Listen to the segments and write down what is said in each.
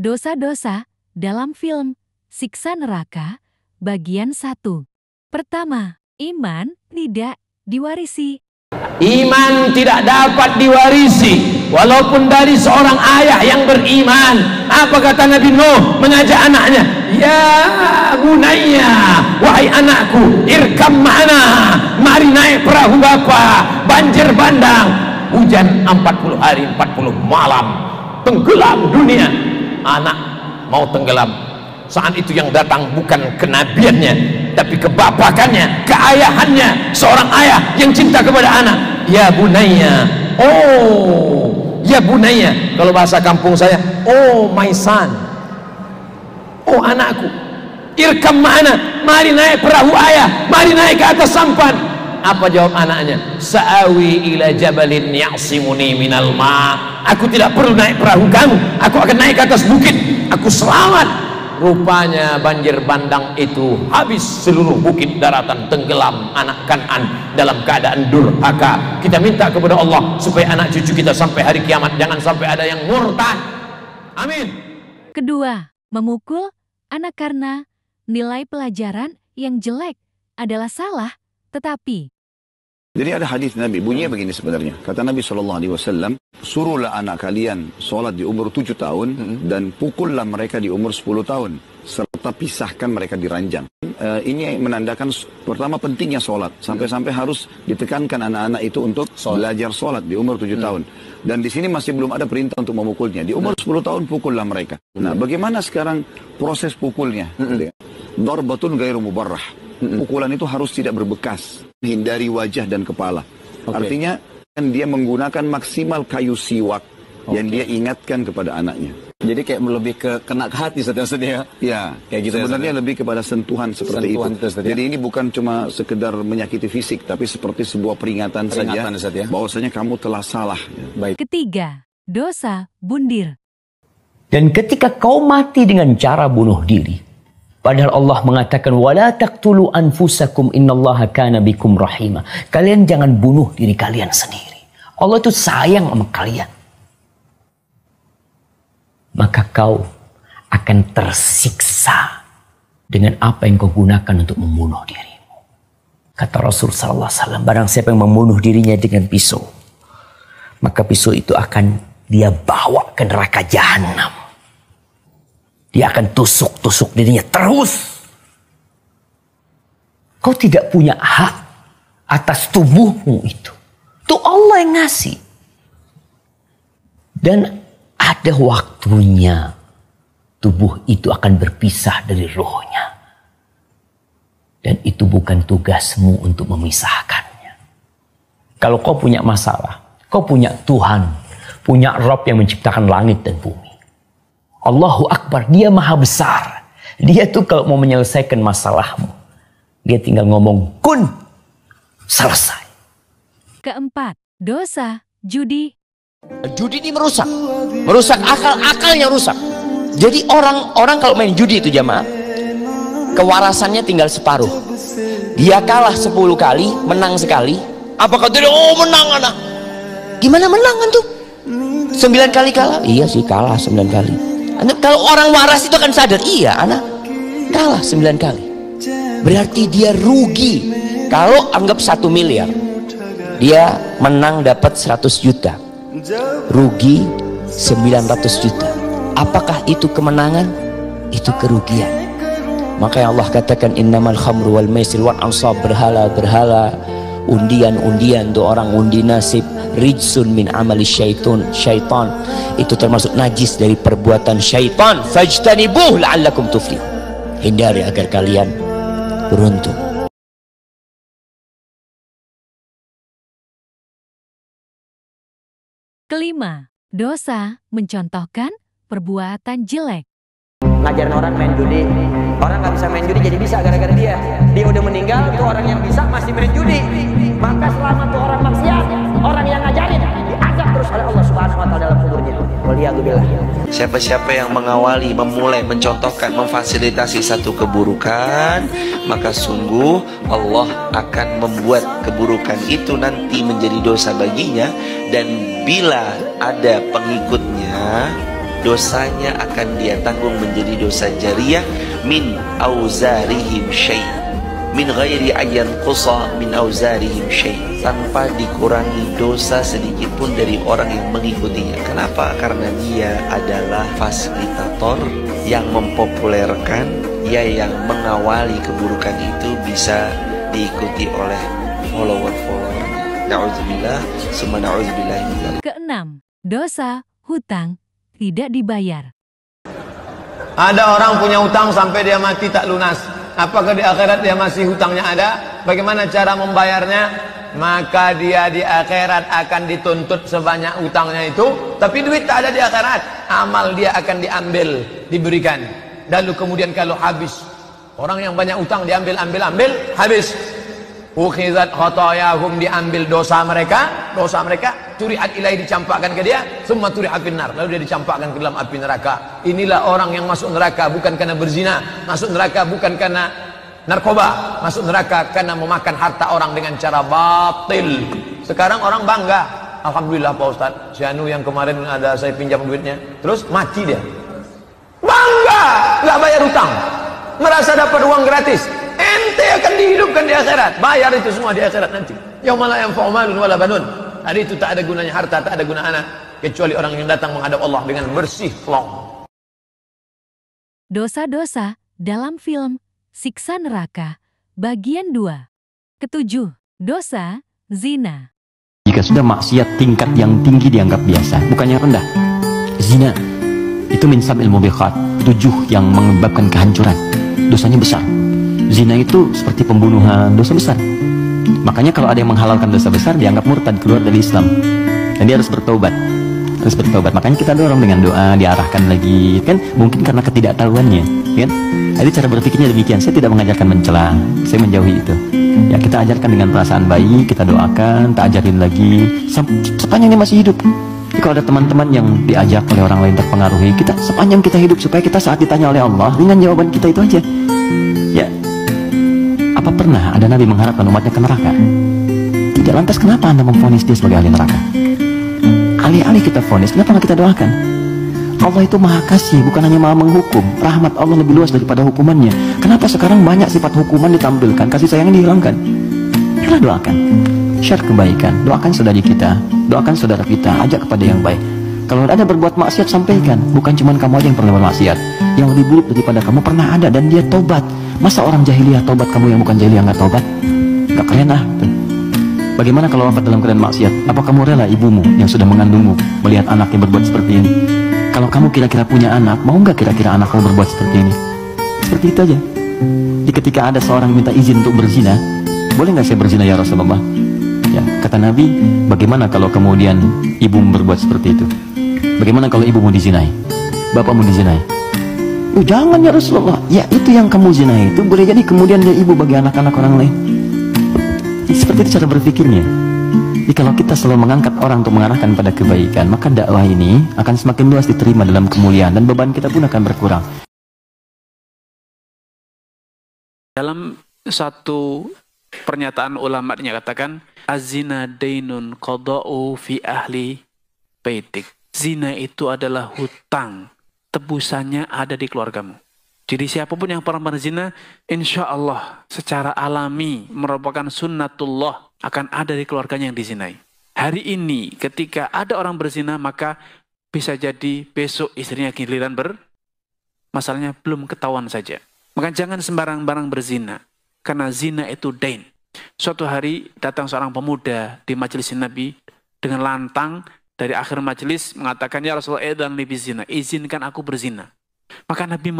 Dosa-dosa dalam film Siksa Neraka bagian 1. Pertama, iman tidak diwarisi. Iman tidak dapat diwarisi walaupun dari seorang ayah yang beriman. Apa kata Nabi Nuh mengajak anaknya? Ya bunayya, wahai anakku, irkam ma'ana, mari naik perahu bapa. Banjir bandang, hujan 40 hari 40 malam, tenggelam dunia. Anak mau tenggelam. Saat itu yang datang bukan kenabiannya, tapi kebapakannya, keayahannya, seorang ayah yang cinta kepada anak. Ya bunayya, oh ya bunayya, kalau bahasa kampung saya, oh my son, oh anakku, irkam ma'ana, mari naik perahu ayah, mari naik ke atas sampan. Apa jawab anaknya? Sa'awi ila jabalin ya'simuni minal ma'. Aku tidak perlu naik perahu kamu, aku akan naik ke atas bukit, aku selamat. Rupanya banjir bandang itu habis seluruh bukit, daratan tenggelam, anak Kan'an dalam keadaan durhaka. Kita minta kepada Allah supaya anak cucu kita sampai hari kiamat jangan sampai ada yang murtad. Amin. Kedua, memukul anak karena nilai pelajaran yang jelek adalah salah, tetapi jadi ada hadis Nabi, bunyinya begini sebenarnya. Kata Nabi SAW, suruhlah anak kalian sholat di umur 7 tahun dan pukullah mereka di umur 10 tahun. Serta pisahkan mereka di ranjang. Ini menandakan pertama pentingnya sholat. Sampai-sampai harus ditekankan anak-anak itu untuk belajar sholat di umur 7 tahun. Dan di sini masih belum ada perintah untuk memukulnya. Di umur 10 tahun pukullah mereka. Nah, bagaimana sekarang proses pukulnya? Darbatun ghairu mubarrah. Pukulan itu harus tidak berbekas, hindari wajah dan kepala. Artinya kan dia menggunakan maksimal kayu siwak yang dia ingatkan kepada anaknya. Jadi kayak lebih ke kena ke hati saja. Ya, kayak gitu. Sebenarnya ya, lebih kepada sentuhan seperti itu. Jadi ini bukan cuma sekedar menyakiti fisik, tapi seperti sebuah peringatan saja bahwasanya kamu telah salah. Baik. Ketiga, dosa bundir. Dan ketika kau mati dengan cara bunuh diri, padahal Allah mengatakan wala taqtulu anfusakum innallaha kana bikum rahima. Kalian jangan bunuh diri kalian sendiri. Allah itu sayang sama kalian. Maka kau akan tersiksa dengan apa yang kau gunakan untuk membunuh dirimu. Kata Rasul sallallahu alaihi wasallam, barang siapa yang membunuh dirinya dengan pisau, maka pisau itu akan dia bawa ke neraka jahanam. Dia akan tusuk-tusuk dirinya terus. Kau tidak punya hak atas tubuhmu itu. Itu Allah yang ngasih. Dan ada waktunya tubuh itu akan berpisah dari rohnya. Dan itu bukan tugasmu untuk memisahkannya. Kalau kau punya masalah, kau punya Tuhan, punya Rabb yang menciptakan langit dan bumi. Allahu Akbar, dia maha besar. Dia tuh kalau mau menyelesaikan masalahmu, dia tinggal ngomong kun, selesai. Keempat, dosa judi. Judi ini merusak akalnya rusak. Jadi orang kalau main judi itu jamaah, kewarasannya tinggal separuh. Dia kalah 10 kali, menang sekali. Apakah tidak? Oh menang anak. Gimana menang kan tuh? 9 kali kalah? Iya sih kalah 9 kali. Kalau orang waras itu akan sadar, iya anak kalah 9 kali. Berarti dia rugi. Kalau anggap 1 miliar, dia menang dapat 100 juta, rugi 900 juta. Apakah itu kemenangan? Itu kerugian. Makanya Allah katakan innamal khamru wal maisir wal ansab, berhala undian tuh orang undi nasib, rijsun min amali syaitan, itu termasuk najis dari perbuatan syaitan. Fajtanibuh la'allakum tuflihun, hindari agar kalian beruntung. Kelima, dosa mencontohkan perbuatan jelek. Ngajarin orang main judi, orang nggak bisa main judi jadi bisa gara-gara dia udah meninggal, tuh orang yang bisa masih main judi, maka selama tuh orang maksiat, orang yang ngajarin diazab terus oleh Allah Subhanahu wa taala dalam kuburnya. Waliyadzubillah. Siapa-siapa yang mengawali, memulai, mencontohkan, memfasilitasi satu keburukan, maka sungguh Allah akan membuat keburukan itu nanti menjadi dosa baginya. Dan bila ada pengikutnya, dosanya akan dia tanggung menjadi dosa jariyah min auzarihim syai' min ghairi ayyan qusa min auzarihim syai', tanpa dikurangi dosa sedikit pun dari orang yang mengikutinya. Kenapa? Karena dia adalah fasilitator yang mempopulerkan, dia yang mengawali keburukan itu bisa diikuti oleh follower-followernya. Na'udzubillah, summa na'udzubillah min dzalik. Keenam, dosa hutang tidak dibayar. Ada orang punya hutang sampai dia mati tak lunas. Apakah di akhirat dia masih hutangnya ada? Bagaimana cara membayarnya? Maka dia di akhirat akan dituntut sebanyak hutangnya itu, tapi duit tak ada di akhirat. Amal dia akan diambil, diberikan. Lalu kemudian kalau habis, orang yang banyak hutang diambil, habis. Ukhizat khotoyahum, diambil dosa mereka, turihat ilahi, dicampakkan ke dia, semua turihat finnar, lalu dia dicampakkan ke dalam api neraka. Inilah orang yang masuk neraka bukan karena berzina, masuk neraka bukan karena narkoba, masuk neraka karena memakan harta orang dengan cara batil. Sekarang orang bangga, alhamdulillah Pak Ustaz, si Anu yang kemarin ada saya pinjam duitnya, terus mati dia, bangga, nggak bayar hutang, merasa dapat uang gratis. Ente akan dihidupkan di akhirat, bayar itu semua di akhirat nanti. Yauma la yanfa'u malun wala banun. Hari itu tak ada gunanya harta, tak ada guna anak, kecuali orang yang datang menghadap Allah dengan bersih plong. Dosa-dosa dalam film Siksa Neraka bagian 2. Ketujuh, dosa zina. Jika sudah maksiat tingkat yang tinggi dianggap biasa, bukannya rendah. Zina itu min sab'il mubiqat, 7 yang menyebabkan kehancuran. Dosanya besar. Zina itu seperti pembunuhan, dosa besar. Makanya kalau ada yang menghalalkan dosa besar, dianggap murtad, keluar dari Islam. Dan dia harus bertaubat. Makanya kita dorong dengan doa, diarahkan lagi, kan? Mungkin karena ketidaktahuannya, kan? Jadi cara berpikirnya demikian. Saya tidak mengajarkan mencela, saya menjauhi itu. Ya, kita ajarkan dengan perasaan baik, kita doakan, tak ajarin lagi sepanjang dia masih hidup. Jadi kalau ada teman-teman yang diajak oleh orang lain terpengaruhi, kita sepanjang kita hidup, supaya kita saat ditanya oleh Allah, ringan jawaban kita itu aja. Ya, apa pernah ada Nabi mengharapkan umatnya ke neraka? Tidak. Lantas kenapa Anda memvonis dia sebagai ahli neraka? Alih-alih kita vonis, kenapa nggak kita doakan? Allah itu maha kasih, bukan hanya maha menghukum. Rahmat Allah lebih luas daripada hukumannya. Kenapa sekarang banyak sifat hukuman ditampilkan, kasih sayangnya dihilangkan? Kita doakan, share kebaikan, doakan saudari kita, doakan saudara kita, ajak kepada yang baik. Kalau ada berbuat maksiat, sampaikan. Bukan cuma kamu aja yang pernah bermaksiat, yang lebih buruk daripada kamu pernah ada, dan dia tobat. Masa orang jahiliyah tobat, kamu yang bukan jahiliyah nggak tobat? Nggak keren ah. Bagaimana kalau wafat dalam keadaan maksiat? Apa kamu rela ibumu yang sudah mengandungmu melihat anaknya berbuat seperti ini? Kalau kamu kira-kira punya anak, mau nggak kira-kira anak kamu berbuat seperti ini? Seperti itu aja. Jadi ketika ada seorang minta izin untuk berzina, boleh nggak saya berzina ya Rasulullah? Ya, kata Nabi, bagaimana kalau kemudian ibumu berbuat seperti itu? Bagaimana kalau ibumu dizinai? Bapakmu dizinai? Oh, jangan ya Rasulullah. Ya, itu yang kamu zinai itu boleh jadi kemudian dia ibu bagi anak-anak orang lain. Seperti itu cara berpikirnya. Jadi kalau kita selalu mengangkat orang untuk mengarahkan pada kebaikan, maka dakwah ini akan semakin luas diterima dalam kemuliaan, dan beban kita pun akan berkurang. Dalam satu pernyataan ulama dikatakan, azina dainun qada'u fi ahli baitik. Zina itu adalah hutang, tebusannya ada di keluargamu. Jadi siapapun yang pernah berzina, insya Allah secara alami merupakan sunnatullah, akan ada di keluarganya yang dizinai. Hari ini ketika ada orang berzina, maka bisa jadi besok istrinya giliran masalahnya belum ketahuan saja. Maka jangan sembarang-barang berzina, karena zina itu dain. Suatu hari datang seorang pemuda di majelis Nabi dengan lantang dari akhir majelis mengatakan, ya Rasulullah, edan li bizina, izinkan aku berzina. Maka Nabi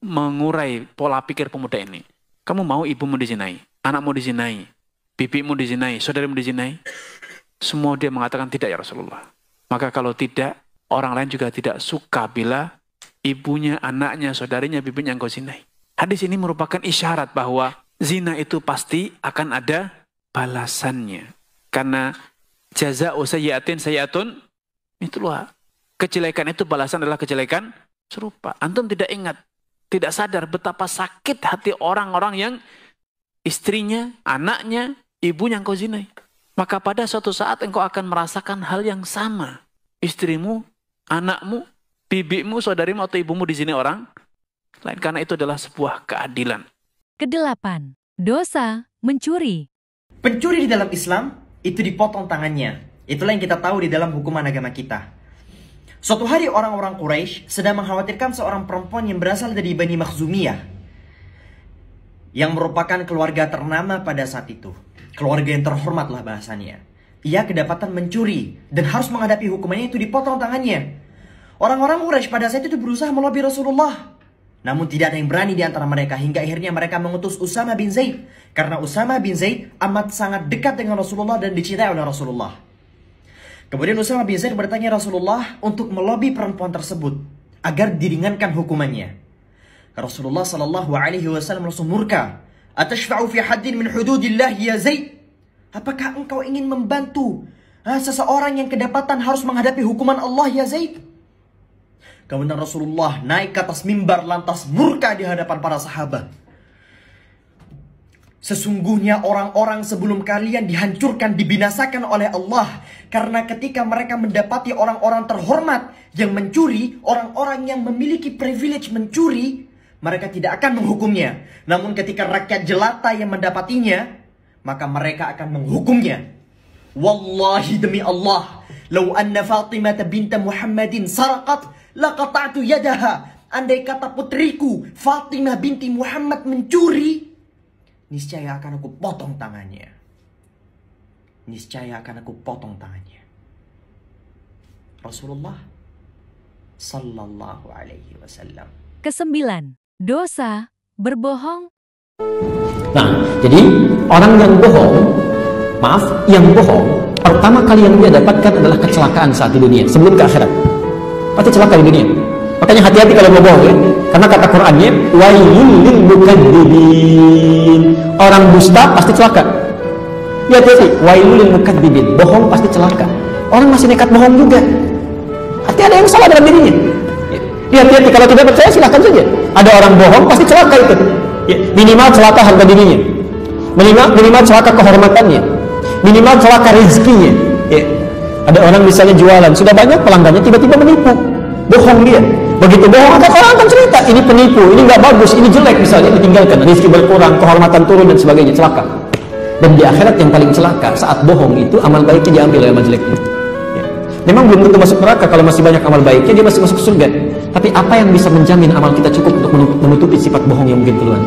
mengurai pola pikir pemuda ini. Kamu mau ibumu dizinai, anakmu dizinai, bibimu dizinai, saudaramu dizinai? Semua dia mengatakan tidak ya Rasulullah. Maka kalau tidak, orang lain juga tidak suka bila ibunya, anaknya, saudarinya, bibinya engkau zinai. Hadis ini merupakan isyarat bahwa zina itu pasti akan ada balasannya. Karena jaza'u sayyi'atin sayyi'atun mithluha. Kejelekan itu balasan adalah kejelekan serupa. Antum tidak ingat, tidak sadar betapa sakit hati orang-orang yang istrinya, anaknya, ibunya engkau zinai. Maka pada suatu saat engkau akan merasakan hal yang sama. Istrimu, anakmu, bibimu, saudarimu, atau ibumu dizini orang lain, karena itu adalah sebuah keadilan. Kedelapan, dosa mencuri. Pencuri di dalam Islam itu dipotong tangannya. Itulah yang kita tahu di dalam hukuman agama kita. Suatu hari orang-orang Quraisy sedang mengkhawatirkan seorang perempuan yang berasal dari Bani Makhzumiyah, yang merupakan keluarga ternama pada saat itu. Keluarga yang terhormat lah bahasanya. Ia kedapatan mencuri dan harus menghadapi hukumannya, itu dipotong tangannya. Orang-orang Quraisy pada saat itu berusaha melobi Rasulullah, namun tidak ada yang berani di antara mereka, hingga akhirnya mereka mengutus Usama bin Zaid. Karena Usama bin Zaid amat sangat dekat dengan Rasulullah dan dicintai oleh Rasulullah. Kemudian Usama bin Zaid bertanya Rasulullah untuk melobi perempuan tersebut agar diringankan hukumannya. Rasulullah sallallahu alaihi wasallam langsung murka. Atashfa'u fi haddin min hududillah ya Zaid? Apakah engkau ingin membantu seseorang yang kedapatan harus menghadapi hukuman Allah ya Zaid? Kemudian Rasulullah naik ke atas mimbar lantas murka di hadapan para sahabat. Sesungguhnya orang-orang sebelum kalian dihancurkan, dibinasakan oleh Allah. Karena ketika mereka mendapati orang-orang terhormat yang mencuri, orang-orang yang memiliki privilege mencuri, mereka tidak akan menghukumnya. Namun ketika rakyat jelata yang mendapatinya, maka mereka akan menghukumnya. Wallahi demi Allah, lau anna Fatimah binta Muhammadin saraqat laqata'tu yadaha. Andai kata putriku Fatimah binti Muhammad mencuri, niscaya akan aku potong tangannya. Niscaya akan aku potong tangannya. Rasulullah sallallahu alaihi wasallam. Kesembilan, dosa berbohong. Nah, jadi orang yang bohong, yang bohong, pertama kali yang dia dapatkan adalah kecelakaan saat di dunia, sebelum ke akhirat. Pasti celaka di dunia. Makanya hati-hati kalau mau bohong ya. Karena kata Qur'annya, wailul lil mukadzibin. Orang dusta pasti celaka. Ya hati-hati, wailul lil mukadzibin. Bohong pasti celaka. Orang masih nekat bohong juga. Hati ada yang salah dalam dirinya. Ya, hati-hati, kalau tidak percaya silahkan saja. Ada orang bohong pasti celaka itu. Ya, minimal celaka harga dirinya. Minimal celaka kehormatannya. Minimal celaka rezekinya. Ya. Ada orang misalnya jualan, sudah banyak pelanggannya, tiba-tiba menipu. Bohong dia. Begitu bohong, orang akan cerita, ini penipu, ini nggak bagus, ini jelek, misalnya ditinggalkan, rezeki berkurang, kehormatan turun dan sebagainya, celaka. Dan di akhirat yang paling celaka saat bohong itu amal baiknya diambil oleh amal jeleknya. Ya. Memang belum tentu masuk neraka, kalau masih banyak amal baiknya dia masih masuk surga. Tapi apa yang bisa menjamin amal kita cukup untuk menutupi sifat bohong yang mungkin keluar?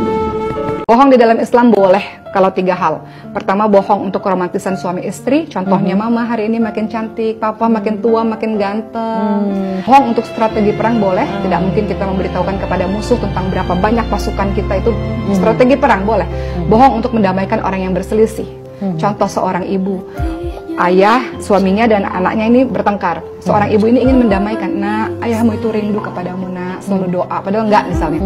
Bohong di dalam Islam boleh kalau 3 hal. Pertama, bohong untuk keromantisan suami istri. Contohnya, mama hari ini makin cantik, papa makin tua, makin ganteng. Bohong untuk strategi perang boleh. Tidak mungkin kita memberitahukan kepada musuh tentang berapa banyak pasukan kita, itu strategi perang boleh. Bohong untuk mendamaikan orang yang berselisih. Contoh, seorang ibu, ayah, suaminya dan anaknya ini bertengkar. Seorang ibu ini ingin mendamaikan. Nah, ayahmu itu rindu kepadamu, nak, selalu doa. Padahal enggak misalnya.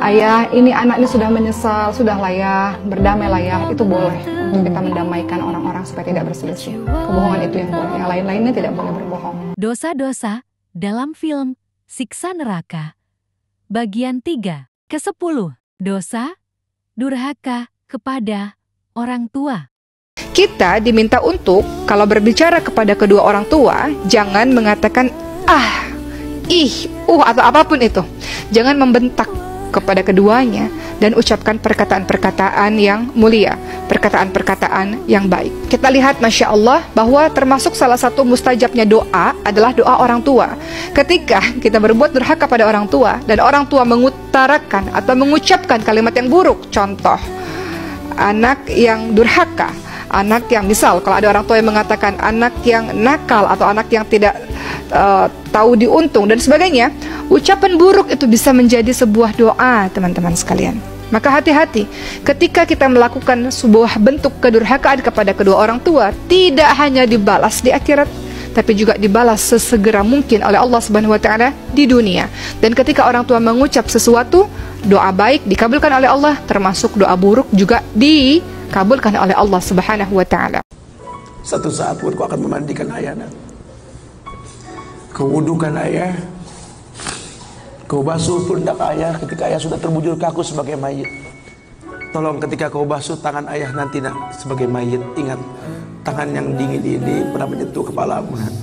Ayah, ini anak ini sudah menyesal, sudah layah, berdamai layah. Itu boleh untuk kita mendamaikan orang-orang supaya tidak berselisih. Kebohongan itu yang boleh. Yang lain-lainnya tidak boleh berbohong. Dosa-dosa dalam film Siksa Neraka. Bagian 3, ke-10. Dosa durhaka kepada orang tua. Kita diminta untuk, kalau berbicara kepada kedua orang tua, jangan mengatakan atau apapun itu. Jangan membentak kepada keduanya dan ucapkan perkataan-perkataan yang mulia, perkataan-perkataan yang baik. Kita lihat, Masya Allah, bahwa termasuk salah satu mustajabnya doa adalah doa orang tua. Ketika kita berbuat durhaka pada orang tua dan orang tua mengutarakan atau mengucapkan kalimat yang buruk, contoh anak yang durhaka, anak yang, misal kalau ada orang tua yang mengatakan anak yang nakal atau anak yang tidak tahu diuntung dan sebagainya, ucapan buruk itu bisa menjadi sebuah doa, teman-teman sekalian. Maka hati-hati ketika kita melakukan sebuah bentuk kedurhakaan kepada kedua orang tua, tidak hanya dibalas di akhirat, tapi juga dibalas sesegera mungkin oleh Allah Subhanahu wa taala di dunia. Dan ketika orang tua mengucap sesuatu, doa baik dikabulkan oleh Allah, termasuk doa buruk juga dikabulkan oleh Allah Subhanahu wa taala. Satu saat pun kau akan memandikan ayah, nak. Kau wudukan ayah, kau basuh pundak ayah ketika ayah sudah terbujur kaku sebagai mayit. Tolong ketika kau basuh tangan ayah nanti, nak, sebagai mayit, ingat tangan yang dingin ini pernah menyentuh kepalamu, nak.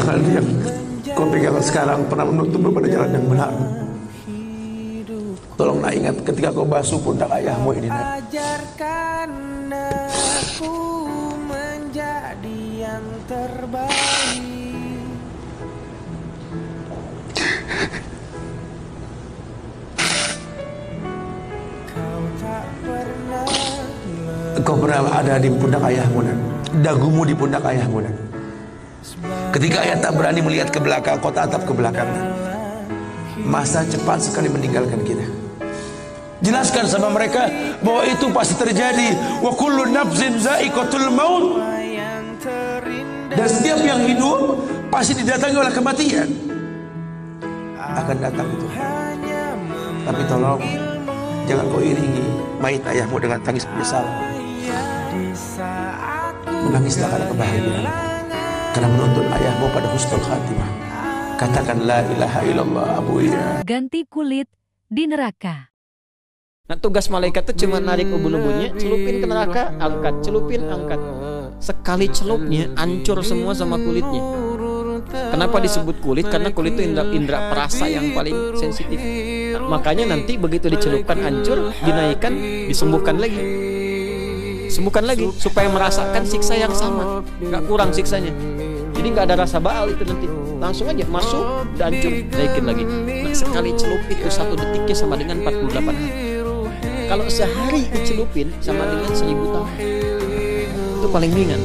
tangan yang kau pegang sekarang pernah menuntun pada jalan yang benar. Tolong nak ingat ketika kau basuh pundak ayahmu ini, nak. Ajarkan aku menjadi yang terbaik. Kau tak pernah. Kau pernah ada di pundak ayahmu, nak. Dagumu di pundak ayahmu, nak. Ketika ayah tak berani melihat ke belakang, kau tatap ke belakang, nak. Masa cepat sekali meninggalkan kita. Jelaskan sama mereka bahwa itu pasti terjadi. Wa kullu nafsin za'iqatul maut. Dan setiap yang hidup pasti didatangi oleh kematian. Akan datang itu. Tapi tolong jangan kau iringi mayit ayahmu dengan tangis penyesalan. Menangislah karena kebahagiaan, karena menuntun ayahmu pada husnul khatimah. Katakan la ilaha illallah abuya. Ganti kulit di neraka. Nah, tugas malaikat itu cuma narik ubun-ubunnya, celupin ke neraka, angkat, celupin, angkat. Sekali celupnya, hancur semua sama kulitnya. Kenapa disebut kulit? Karena kulit itu indera perasa yang paling sensitif. Nah, makanya nanti begitu dicelupkan hancur, dinaikkan, disembuhkan lagi. Sembuhkan lagi, supaya merasakan siksa yang sama. Gak kurang siksanya. Jadi gak ada rasa baal itu nanti. Langsung aja masuk, udah hancur, naikin lagi. Nah, sekali celup itu 1 detiknya sama dengan 48 hari. Kalau sehari dicelupin sama dengan 1000 tahun. Itu paling ringan.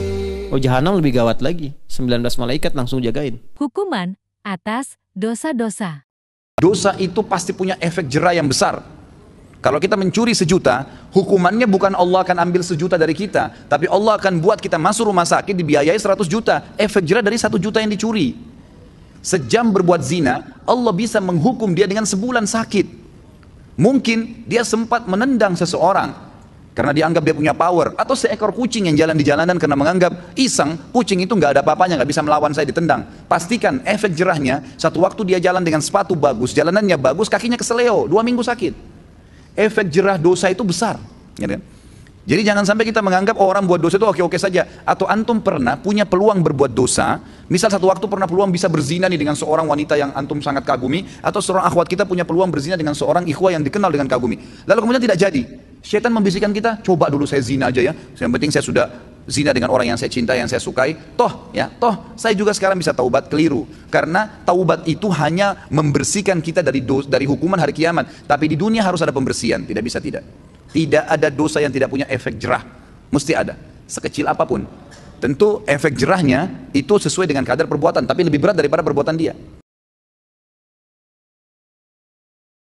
Oh, jahanam lebih gawat lagi. 19 malaikat langsung jagain. Hukuman atas dosa-dosa. Dosa itu pasti punya efek jera yang besar. Kalau kita mencuri 1 juta, hukumannya bukan Allah akan ambil 1 juta dari kita, tapi Allah akan buat kita masuk rumah sakit dibiayai 100 juta. Efek jera dari 1 juta yang dicuri. Sejam berbuat zina, Allah bisa menghukum dia dengan sebulan sakit. Mungkin dia sempat menendang seseorang karena dianggap dia punya power, atau seekor kucing yang jalan di jalanan karena menganggap iseng, kucing itu nggak ada apa-apanya, nggak bisa melawan saya, ditendang. Pastikan efek jerahnya, satu waktu dia jalan dengan sepatu bagus, jalanannya bagus, kakinya keseleo, 2 minggu sakit. Efek jerah dosa itu besar, ya kan? Jadi jangan sampai kita menganggap orang buat dosa itu oke-oke saja. Atau antum pernah punya peluang berbuat dosa, misal satu waktu pernah peluang bisa berzina nih dengan seorang wanita yang antum sangat kagumi, atau seorang akhwat kita punya peluang berzina dengan seorang ikhwah yang dikenal dengan kagumi. Lalu kemudian tidak jadi. Syaitan membisikkan kita, coba dulu saya zina aja ya. Yang penting saya sudah zina dengan orang yang saya cintai, yang saya sukai. Toh saya juga sekarang bisa taubat. Keliru. Karena taubat itu hanya membersihkan kita dari hukuman hari kiamat. Tapi di dunia harus ada pembersihan, tidak bisa tidak. Tidak ada dosa yang tidak punya efek jerah. Mesti ada, sekecil apapun. Tentu efek jerahnya itu sesuai dengan kadar perbuatan, tapi lebih berat daripada perbuatan dia.